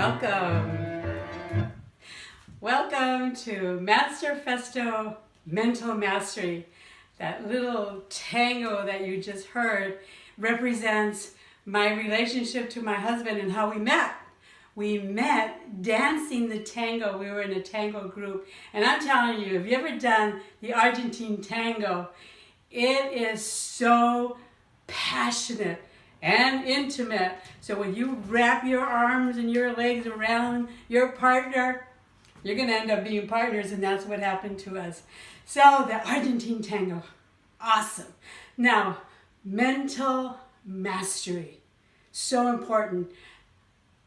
Welcome. Welcome to Masterfesto Mental Mastery. That little tango that you just heard represents my relationship to my husband and how we met. We met dancing the tango. We were in a tango group. And I'm telling you, if you ever done the Argentine tango, it is so passionate and intimate. So when you wrap your arms and your legs around your partner, you're going to end up being partners, and that's what happened to us. So the Argentine tango, awesome. Now, mental mastery, so important.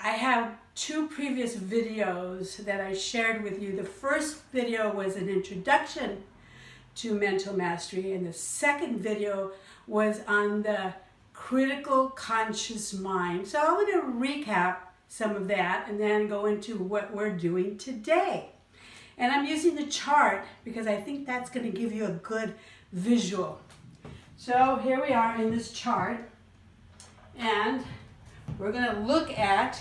I have two previous videos that I shared with you. The first video was an introduction to mental mastery, and the second video was on the critical conscious mind. So I'm going to recap some of that and then go into what we're doing today. And I'm using the chart because I think that's going to give you a good visual. So here we are in this chart, and we're going to look at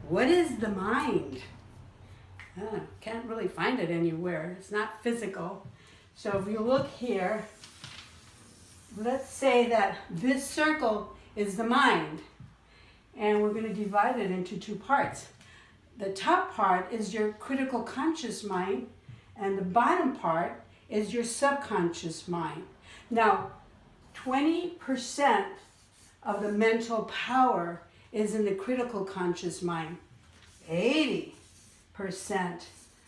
what is the mind. Can't really find it anywhere. It's not physical. So if you look here, let's say that this circle is the mind, and we're going to divide it into two parts. The top part is your critical conscious mind, and the bottom part is your subconscious mind. Now, 20% of the mental power is in the critical conscious mind. 80%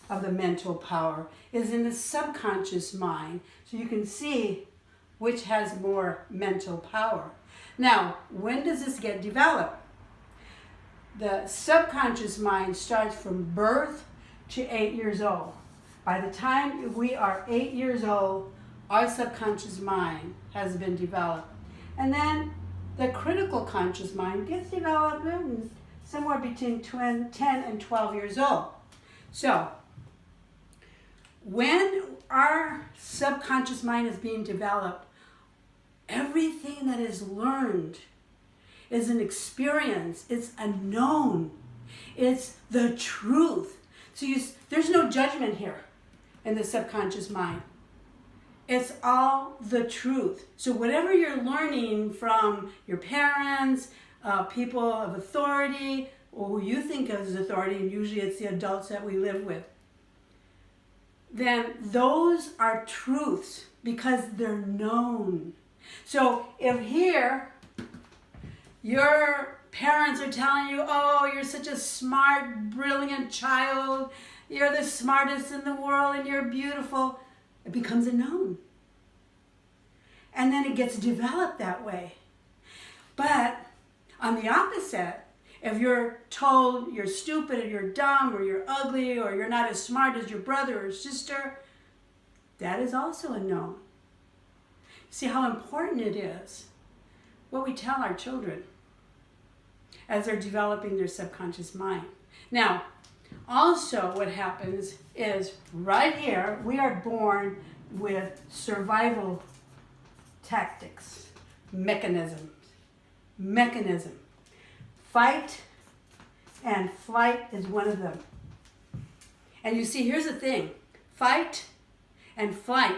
of the mental power is in the subconscious mind. So you can see which has more mental power. Now, when does this get developed? The subconscious mind starts from birth to 8 years old. By the time we are 8 years old, our subconscious mind has been developed. And then the critical conscious mind gets developed somewhere between 10 and 12 years old. So, when our subconscious mind is being developed, everything that is learned is an experience, it's a known, it's the truth. So there's no judgment here in the subconscious mind. It's all the truth. So whatever you're learning from your parents, people of authority, or who you think of as authority, and usually it's the adults that we live with, then those are truths because they're known. So if here your parents are telling you, oh, you're such a smart, brilliant child, you're the smartest in the world and you're beautiful, it becomes a known. And then it gets developed that way. But on the opposite, if you're told you're stupid or you're dumb or you're ugly or you're not as smart as your brother or sister, that is also a known. See how important it is what we tell our children as they're developing their subconscious mind. Now, also what happens is right here, we are born with survival tactics, mechanism. Fight and flight is one of them. And you see, here's the thing. Fight and flight,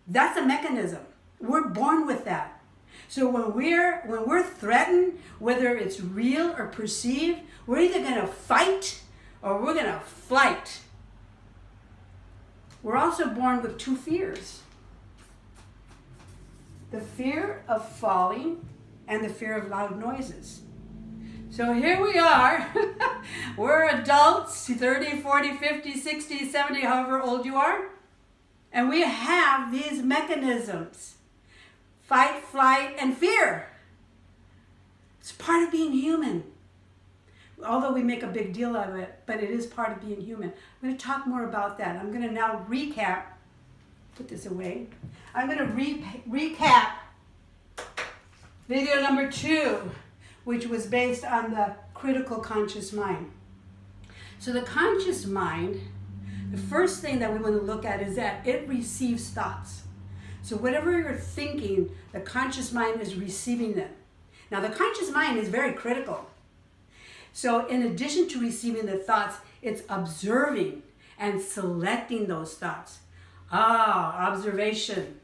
that's a mechanism. We're born with that. So when we're threatened, whether it's real or perceived, we're either going to fight or we're going to flight. We're also born with two fears. The fear of falling and the fear of loud noises. So here we are. We're adults, 30, 40, 50, 60, 70, however old you are. And we have these mechanisms. Fight, flight, and fear. It's part of being human. Although we make a big deal of it, but it is part of being human. I'm going to talk more about that. I'm going to now recap. Put this away. I'm going to recap video number 2, which was based on the critical conscious mind. So the conscious mind, the first thing that we want to look at is that it receives thoughts. So whatever you're thinking, the conscious mind is receiving them. Now the conscious mind is very critical. So in addition to receiving the thoughts, it's observing and selecting those thoughts. Observation.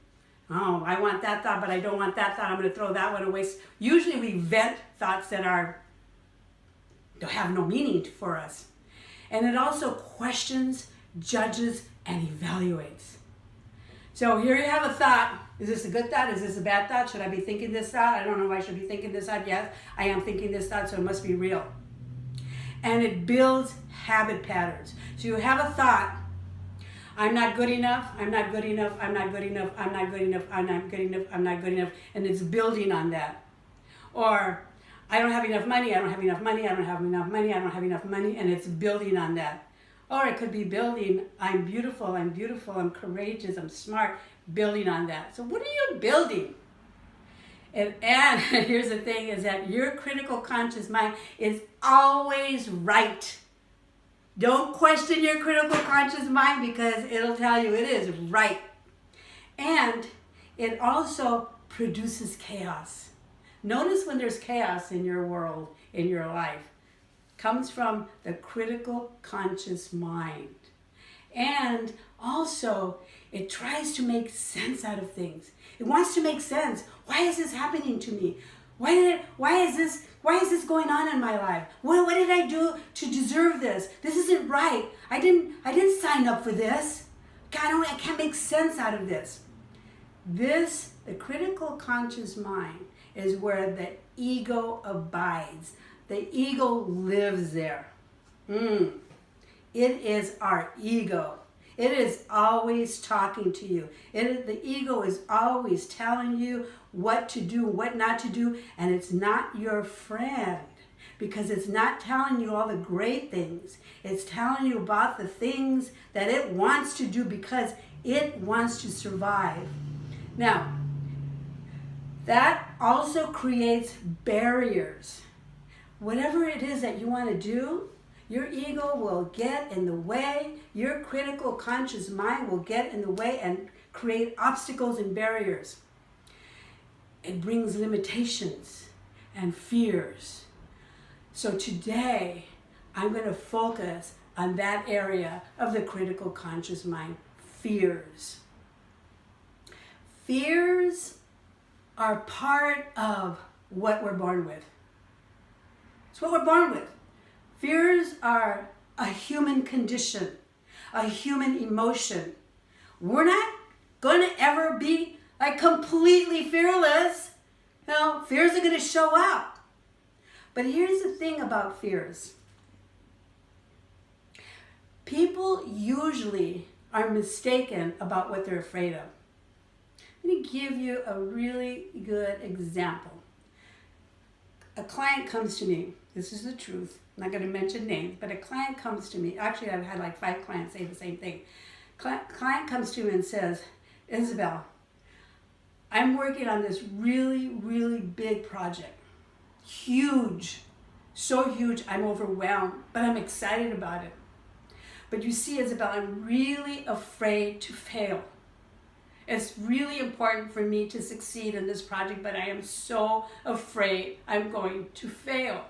Oh, I want that thought, but I don't want that thought. I'm going to throw that one away. Usually we vent thoughts that have no meaning for us. And it also questions, judges, and evaluates. So here you have a thought. Is this a good thought? Is this a bad thought? Should I be thinking this thought? I don't know if I should be thinking this thought. Yes, I am thinking this thought, so it must be real. And it builds habit patterns. So you have a thought, I'm not good enough, I'm not good enough, I'm not good enough, I'm not good enough, I'm not good enough, I'm not good enough, and it's building on that. Or, I don't have enough money, I don't have enough money, I don't have enough money, I don't have enough money, and it's building on that. Or it could be building, I'm beautiful, I'm courageous, I'm smart, building on that. So what are you building? And here's the thing is that your critical conscious mind is always right. Don't question your critical conscious mind because it'll tell you it is right. And it also produces chaos. Notice when there's chaos in your world, in your life, comes from the critical conscious mind. And also, it tries to make sense out of things. It wants to make sense. Why is this happening to me? Why is this going on in my life? What did I do to deserve this? This isn't right. I didn't sign up for this. I can't make sense out of this. The critical conscious mind is where the ego abides. The ego lives there. It is our ego. It is always talking to you. The ego is always telling you what to do, what not to do, and it's not your friend because it's not telling you all the great things. It's telling you about the things that it wants to do because it wants to survive. Now, that also creates barriers. Whatever it is that you want to do, your ego will get in the way. Your critical conscious mind will get in the way and create obstacles and barriers. It brings limitations and fears. So today, I'm going to focus on that area of the critical conscious mind, fears. Fears are part of what we're born with. It's what we're born with. Fears are a human condition, a human emotion. We're not going to ever be completely fearless. Fears are going to show up. But here's the thing about fears. People usually are mistaken about what they're afraid of. Let me give you a really good example. A client comes to me. This is the truth. I'm not going to mention names, but a client comes to me. Actually, I've had 5 clients say the same thing. Client comes to me and says, Isabel, I'm working on this really, really big project. Huge. So huge, I'm overwhelmed, but I'm excited about it. But you see, Isabel, I'm really afraid to fail. It's really important for me to succeed in this project, but I am so afraid I'm going to fail.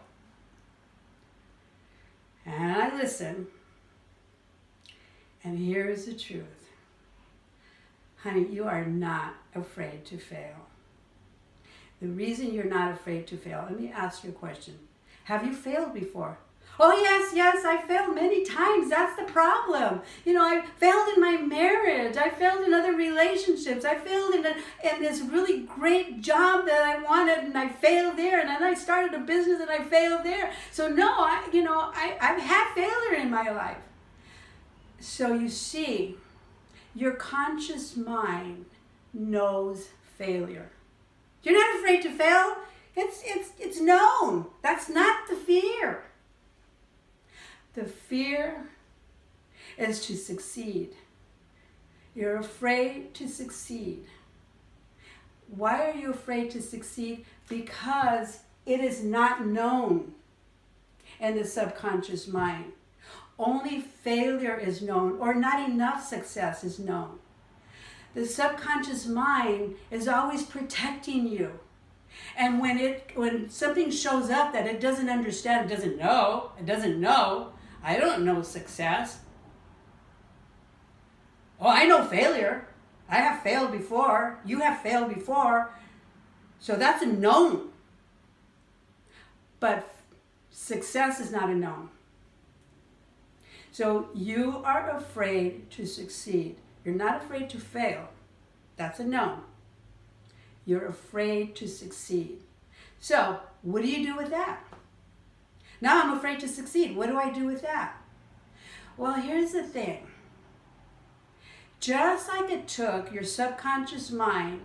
And I listen, and here's the truth. Honey, you are not afraid to fail. The reason you're not afraid to fail, let me ask you a question. Have you failed before? Oh, yes, I failed many times. That's the problem. I failed in my marriage. I failed in other relationships. I failed in this really great job that I wanted, and I failed there. And then I started a business, and I failed there. So no, I've had failure in my life. So you see, your conscious mind knows failure. You're not afraid to fail. It's known. That's not the fear. The fear is to succeed. You're afraid to succeed. Why are you afraid to succeed? Because it is not known in the subconscious mind. Only failure is known, or not enough success is known. The subconscious mind is always protecting you. And when something shows up that it doesn't understand, it doesn't know, I don't know success. Oh, I know failure. I have failed before. You have failed before. So that's a known. But success is not a known. So you are afraid to succeed. You're not afraid to fail. That's a known. You're afraid to succeed. So what do you do with that? Now I'm afraid to succeed. What do I do with that? Well, here's the thing. Just like it took your subconscious mind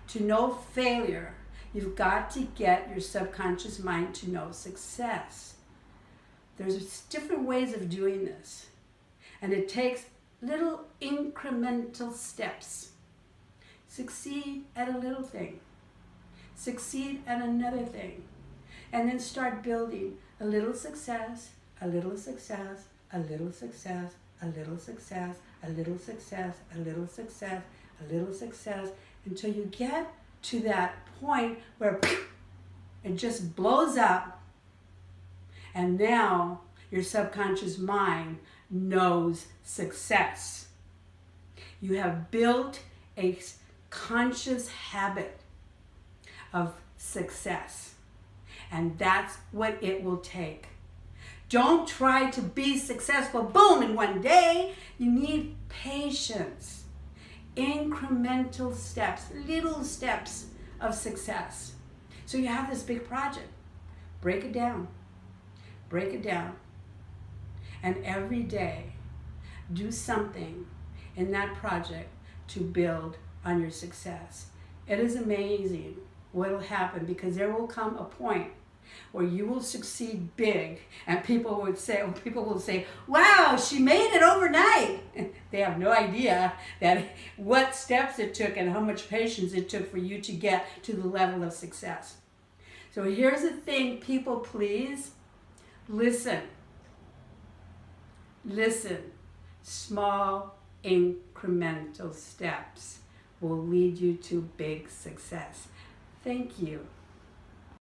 to know failure, you've got to get your subconscious mind to know success. There's different ways of doing this. And it takes little incremental steps. Succeed at a little thing. Succeed at another thing. And then start building a little success, a little success, a little success, a little success, a little success, a little success, a little success, until you get to that point where it just blows up, and now your subconscious mind knows success. You have built a conscious habit of success, and that's what it will take. Don't try to be successful, boom, in one day. You need patience, incremental steps, little steps of success. So you have this big project. Break it down. Break it down. And every day, do something in that project to build on your success. It is amazing what will happen, because there will come a point where you will succeed big, and people will say, wow, she made it overnight. They have no idea that what steps it took and how much patience it took for you to get to the level of success. So here's the thing, people, please listen. Listen. Small incremental steps will lead you to big success. Thank you.